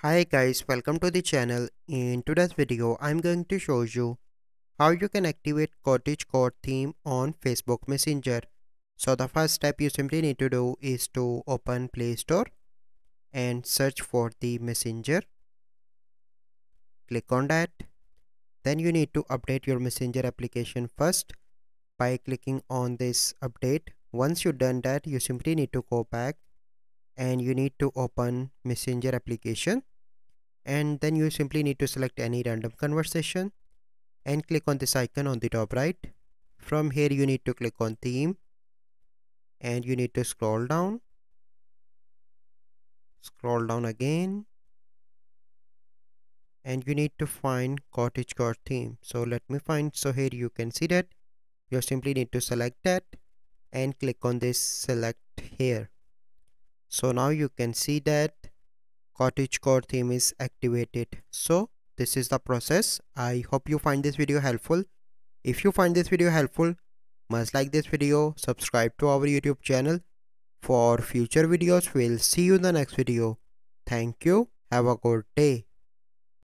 Hi guys, welcome to the channel. In today's video, I'm going to show you how you can activate Cottagecore theme on Facebook Messenger. So the first step you simply need to do is to open Play Store and search for the Messenger. Click on that. Then you need to update your Messenger application first by clicking on this update. Once you've done that, you simply need to go back and you need to open Messenger application, and then you simply need to select any random conversation and click on this icon on the top right. From here you need to click on theme and you need to scroll down again, and you need to find Cottagecore theme. So let me find. So here you can see that you simply need to select that and click on this select here. So now you can see that Cottagecore theme is activated. So this is the process. I hope you find this video helpful. If you find this video helpful, must like this video, subscribe to our YouTube channel for future videos. We'll see you in the next video. Thank you. Have a good day.